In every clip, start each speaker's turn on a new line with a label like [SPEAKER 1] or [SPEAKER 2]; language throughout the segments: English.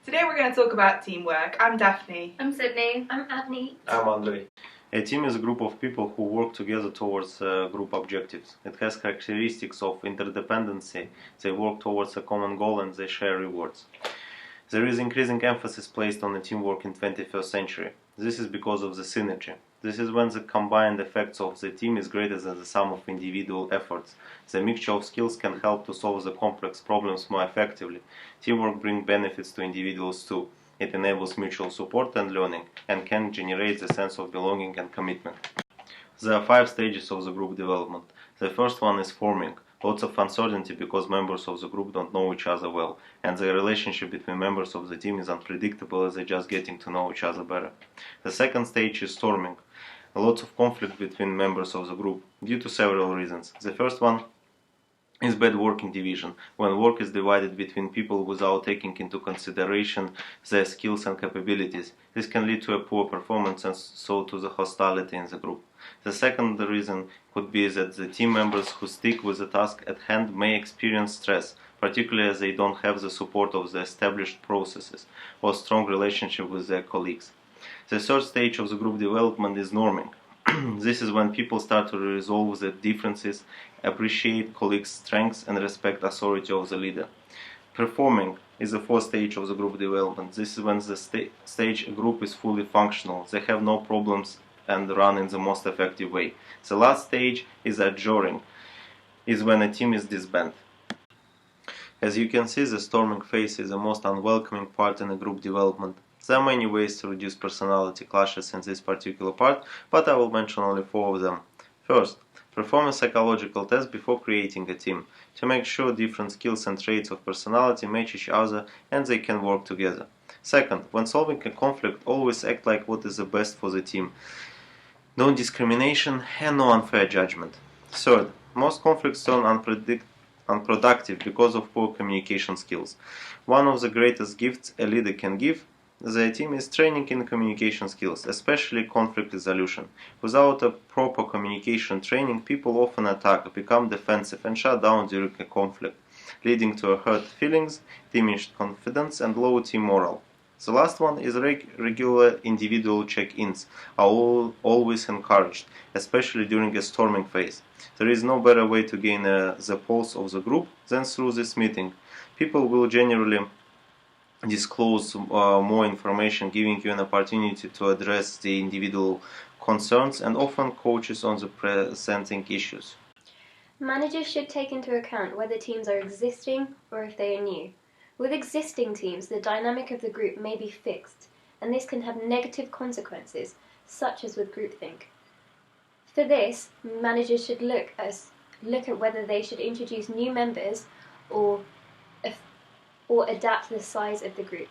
[SPEAKER 1] Today we're going to talk about teamwork. I'm Daphne.
[SPEAKER 2] I'm Sydney. I'm Abney.
[SPEAKER 3] I'm Andrei. A team is a group of people who work together towards group objectives. It has characteristics of interdependency. They work towards a common goal and they share rewards. There is increasing emphasis placed on the teamwork in 21st century. This is because of the synergy. This is when the combined effects of the team is greater than the sum of individual efforts. The mixture of skills can help to solve the complex problems more effectively. Teamwork brings benefits to individuals too. It enables mutual support and learning, and can generate the sense of belonging and commitment. There are 5 stages of the group development. The first one is forming. Lots of uncertainty because members of the group don't know each other well, and the relationship between members of the team is unpredictable as they're just getting to know each other better. The second stage is storming. Lots of conflict between members of the group, due to several reasons. The first one is bad working division, when work is divided between people without taking into consideration their skills and capabilities. This can lead to a poor performance and so to the hostility in the group. The second reason could be that the team members who stick with the task at hand may experience stress, particularly as they don't have the support of the established processes or strong relationship with their colleagues. The third stage of the group development is norming. This is when people start to resolve their differences, appreciate colleagues' strengths and respect authority of the leader. Performing is the fourth stage of the group development. This is when the stage a group is fully functional. They have no problems and run in the most effective way. The last stage is adjourning, is when a team is disbanded. As you can see, the storming phase is the most unwelcoming part in a group development. There are many ways to reduce personality clashes in this particular part, but I will mention only 4 of them. First, perform a psychological test before creating a team, to make sure different skills and traits of personality match each other and they can work together. Second, when solving a conflict, always act like what is the best for the team. No discrimination and no unfair judgment. Third, most conflicts turn unproductive because of poor communication skills. One of the greatest gifts a leader can give the team is training in communication skills, especially conflict resolution. Without a proper communication training, people often attack, become defensive and shut down during a conflict, leading to hurt feelings, diminished confidence and low team morale. The last one is regular individual check-ins are always encouraged, especially during a storming phase. There is no better way to gain the pulse of the group than through this meeting. People will generally disclose more information, giving you an opportunity to address the individual concerns and often coaches on the presenting issues.
[SPEAKER 2] Managers should take into account whether teams are existing or if they are new. With existing teams, the dynamic of the group may be fixed, and this can have negative consequences, such as with groupthink. For this, managers should look at whether they should introduce new members or adapt the size of the group.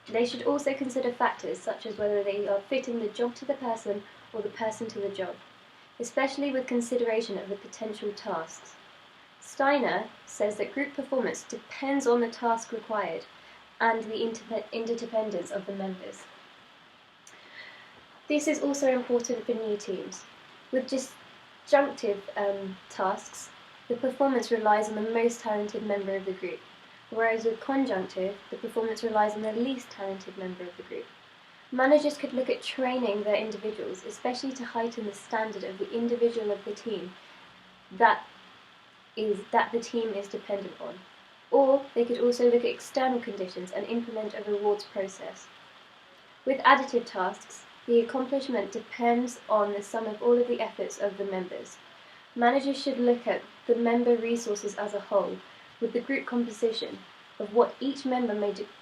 [SPEAKER 2] They should also consider factors such as whether they are fitting the job to the person or the person to the job, especially with consideration of the potential tasks. Steiner says that group performance depends on the task required and the interdependence of the members. This is also important for new teams. With disjunctive tasks, the performance relies on the most talented member of the group, whereas with conjunctive, the performance relies on the least talented member of the group. Managers could look at training their individuals, especially to heighten the standard of the individual of the team that the team is dependent on. Or they could also look at external conditions and implement a rewards process. With additive tasks, the accomplishment depends on the sum of all of the efforts of the members. Managers should look at the member resources as a whole, with the group composition of what each member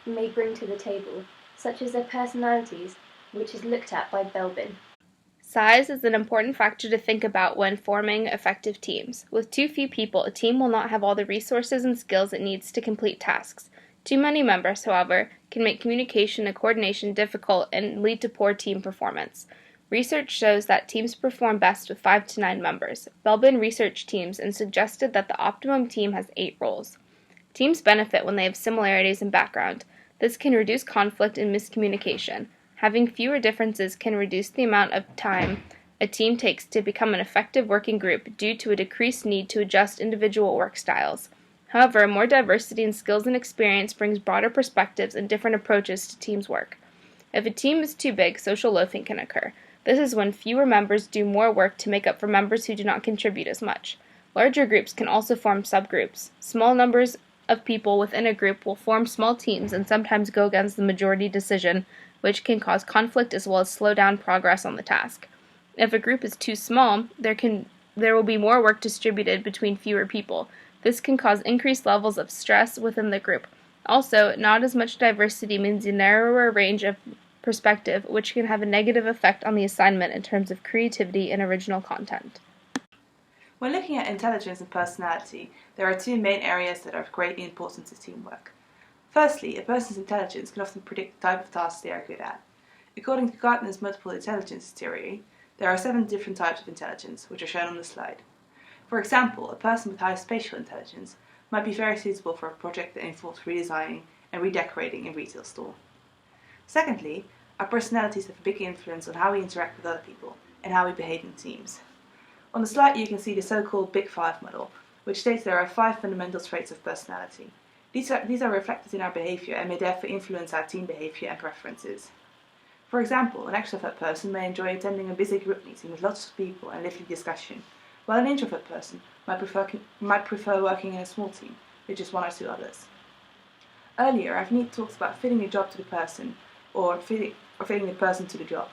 [SPEAKER 2] may bring to the table, such as their personalities, which is looked at by Belbin.
[SPEAKER 4] Size is an important factor to think about when forming effective teams. With too few people, a team will not have all the resources and skills it needs to complete tasks. Too many members, however, can make communication and coordination difficult and lead to poor team performance. Research shows that teams perform best with 5 to 9 members. Belbin researched teams and suggested that the optimum team has 8 roles. Teams benefit when they have similarities in background. This can reduce conflict and miscommunication. Having fewer differences can reduce the amount of time a team takes to become an effective working group due to a decreased need to adjust individual work styles. However, more diversity in skills and experience brings broader perspectives and different approaches to team's work. If a team is too big, social loafing can occur. This is when fewer members do more work to make up for members who do not contribute as much. Larger groups can also form subgroups. Small numbers of people within a group will form small teams and sometimes go against the majority decision, which can cause conflict as well as slow down progress on the task. If a group is too small, there will be more work distributed between fewer people. This can cause increased levels of stress within the group. Also, not as much diversity means a narrower range of perspective, which can have a negative effect on the assignment in terms of creativity and original content.
[SPEAKER 1] When looking at intelligence and personality, there are two main areas that are of great importance to teamwork. Firstly, a person's intelligence can often predict the type of tasks they are good at. According to Gartner's multiple intelligence theory, there are 7 different types of intelligence, which are shown on the slide. For example, a person with high spatial intelligence might be very suitable for a project that involves redesigning and redecorating a retail store. Secondly, our personalities have a big influence on how we interact with other people and how we behave in teams. On the slide you can see the so-called Big Five model, which states there are 5 fundamental traits of personality. These are reflected in our behavior and may therefore influence our team behavior and preferences. For example, an extrovert person may enjoy attending a busy group meeting with lots of people and lively discussion, while an introvert person might prefer working in a small team with just 1 or 2 others. Earlier, I've talked about fitting a job to the person or fitting the person to the job.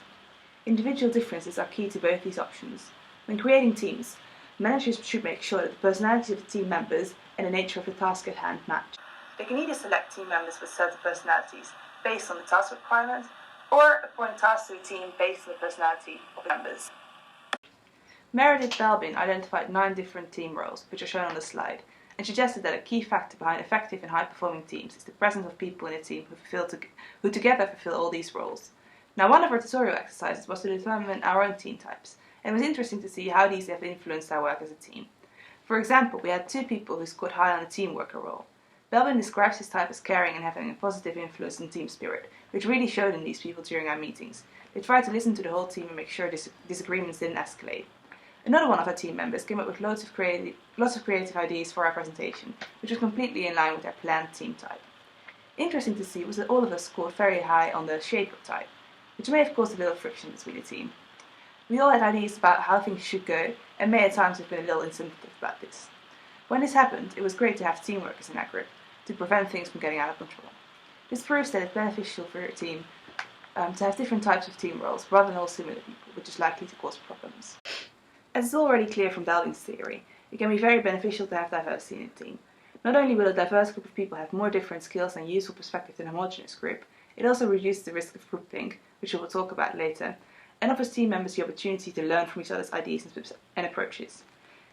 [SPEAKER 1] Individual differences are key to both these options. When creating teams, managers should make sure that the personality of the team members and the nature of the task at hand match. They can either select team members with certain personalities based on the task requirements, or appoint tasks to a team based on the personality of the members. Meredith Belbin identified 9 different team roles, which are shown on the slide, and suggested that a key factor behind effective and high-performing teams is the presence of people in a team who together fulfill all these roles. Now, one of our tutorial exercises was to determine our own team types, and it was interesting to see how these have influenced our work as a team. For example, we had 2 people who scored high on the team worker role. Belbin describes his type as caring and having a positive influence on team spirit, which really showed in these people during our meetings. They tried to listen to the whole team and make sure disagreements didn't escalate. Another one of our team members came up with lots of creative ideas for our presentation, which was completely in line with our planned team type. Interesting to see was that all of us scored very high on the shaper type, which may have caused a little friction between the team. We all had ideas about how things should go, and may at times have been a little insensitive about this. When this happened, it was great to have team workers in our group, to prevent things from getting out of control. This proves that it's beneficial for your team to have different types of team roles, rather than all similar people, which is likely to cause problems. As is already clear from Belbin's theory, it can be very beneficial to have diversity in a team. Not only will a diverse group of people have more different skills and useful perspectives than a homogeneous group, it also reduces the risk of groupthink, which we will talk about later, and offers team members the opportunity to learn from each other's ideas and approaches.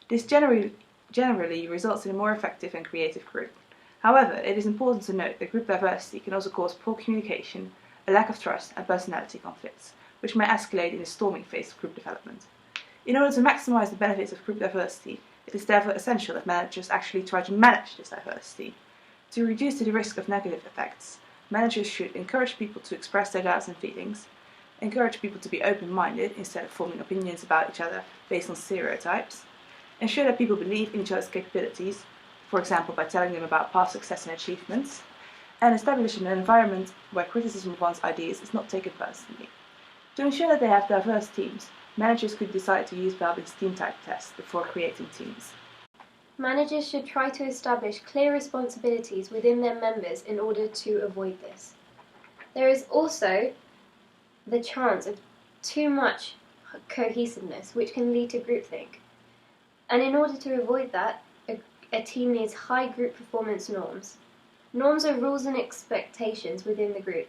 [SPEAKER 1] This generally results in a more effective and creative group. However, it is important to note that group diversity can also cause poor communication, a lack of trust, and personality conflicts, which may escalate in the storming phase of group development. In order to maximize the benefits of group diversity, it is therefore essential that managers actually try to manage this diversity. To reduce the risk of negative effects, managers should encourage people to express their doubts and feelings, encourage people to be open-minded instead of forming opinions about each other based on stereotypes, ensure that people believe in each other's capabilities, for example by telling them about past success and achievements, and establish an environment where criticism of one's ideas is not taken personally. To ensure that they have diverse teams, managers could decide to use Belbin's team type test before creating teams.
[SPEAKER 2] Managers should try to establish clear responsibilities within their members in order to avoid this. There is also the chance of too much cohesiveness, which can lead to groupthink. And in order to avoid that, a team needs high group performance norms. Norms are rules and expectations within the group.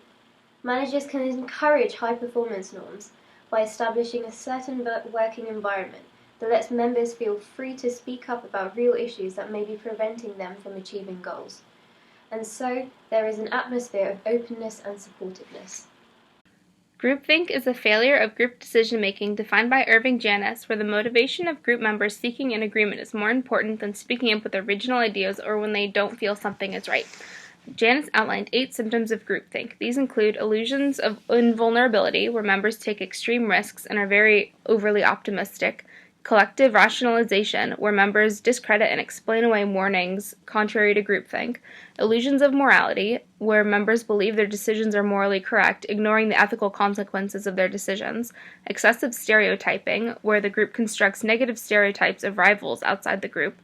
[SPEAKER 2] Managers can encourage high performance norms by establishing a certain working environment that lets members feel free to speak up about real issues that may be preventing them from achieving goals. And so, there is an atmosphere of openness and supportiveness.
[SPEAKER 4] Groupthink is a failure of group decision-making defined by Irving Janis, where the motivation of group members seeking an agreement is more important than speaking up with original ideas or when they don't feel something is right. Janis outlined 8 symptoms of groupthink. These include illusions of invulnerability, where members take extreme risks and are very overly optimistic, collective rationalization, where members discredit and explain away warnings contrary to groupthink; illusions of morality, where members believe their decisions are morally correct, ignoring the ethical consequences of their decisions; excessive stereotyping, where the group constructs negative stereotypes of rivals outside the group;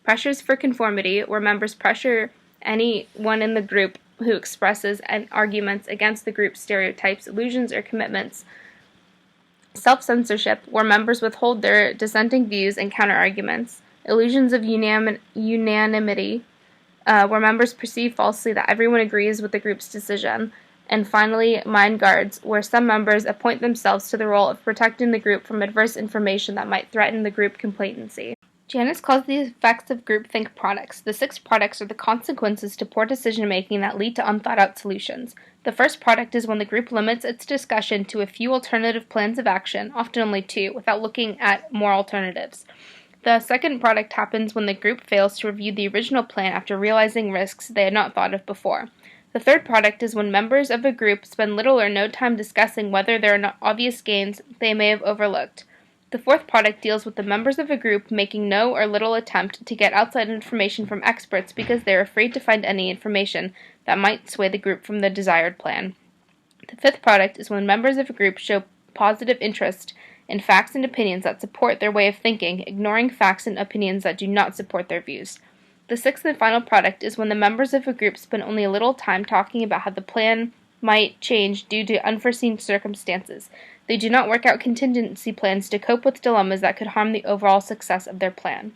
[SPEAKER 4] pressures for conformity, where members pressure anyone in the group who expresses arguments against the group's stereotypes, illusions, or commitments; self-censorship, where members withhold their dissenting views and counter-arguments; illusions of unanimity, where members perceive falsely that everyone agrees with the group's decision; and finally, mind guards, where some members appoint themselves to the role of protecting the group from adverse information that might threaten the group complacency. Janice calls these effects of groupthink products. The 6 products are the consequences to poor decision-making that lead to unthought-out solutions. The first product is when the group limits its discussion to a few alternative plans of action, often only 2, without looking at more alternatives. The second product happens when the group fails to review the original plan after realizing risks they had not thought of before. The third product is when members of a group spend little or no time discussing whether there are obvious gains they may have overlooked. The fourth product deals with the members of a group making no or little attempt to get outside information from experts because they are afraid to find any information that might sway the group from the desired plan. The fifth product is when members of a group show positive interest in facts and opinions that support their way of thinking, ignoring facts and opinions that do not support their views. The sixth and final product is when the members of a group spend only a little time talking about how the plan might change due to unforeseen circumstances. They do not work out contingency plans to cope with dilemmas that could harm the overall success of their plan.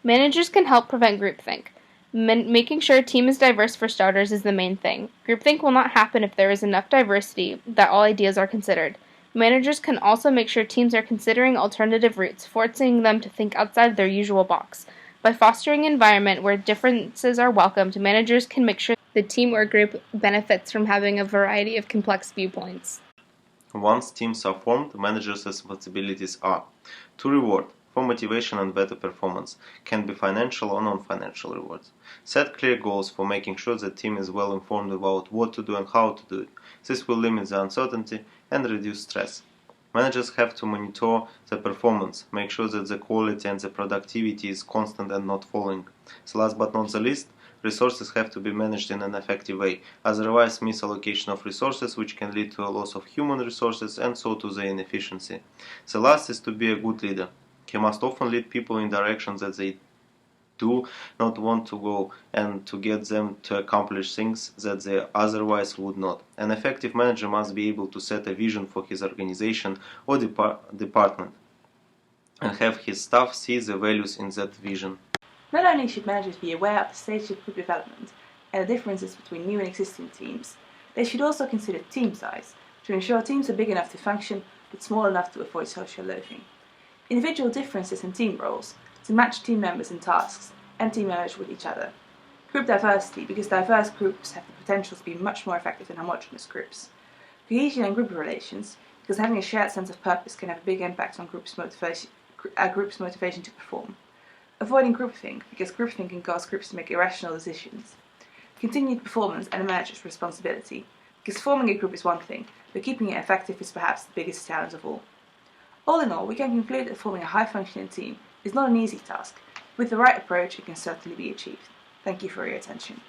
[SPEAKER 4] Managers can help prevent groupthink. Making sure a team is diverse for starters is the main thing. Groupthink will not happen if there is enough diversity that all ideas are considered. Managers can also make sure teams are considering alternative routes, forcing them to think outside their usual box. By fostering an environment where differences are welcomed, managers can make sure the team or group benefits from having a variety of complex viewpoints.
[SPEAKER 3] Once teams are formed, managers' responsibilities are to reward for motivation and better performance, can be financial or non-financial rewards. Set clear goals for making sure the team is well informed about what to do and how to do it. This will limit the uncertainty and reduce stress. Managers have to monitor the performance, make sure that the quality and the productivity is constant and not falling. So last but not the least, resources have to be managed in an effective way, otherwise misallocation of resources, which can lead to a loss of human resources and so to the inefficiency. The last is to be a good leader. He must often lead people in directions that they do not want to go and to get them to accomplish things that they otherwise would not. An effective manager must be able to set a vision for his organization or department and have his staff see the values in that vision.
[SPEAKER 1] Not only should managers be aware of the stage of group development and the differences between new and existing teams, they should also consider team size to ensure teams are big enough to function but small enough to avoid social loafing. Individual differences in team roles to match team members in tasks and team members with each other. Group diversity, because diverse groups have the potential to be much more effective than homogeneous groups. Cohesion and group relations, because having a shared sense of purpose can have a big impact on group's motivation to perform. Avoiding groupthink, because groupthink can cause groups to make irrational decisions. Continued performance and a manager's responsibility, because forming a group is one thing, but keeping it effective is perhaps the biggest challenge of all. All in all, we can conclude that forming a high-functioning team is not an easy task. With the right approach, it can certainly be achieved. Thank you for your attention.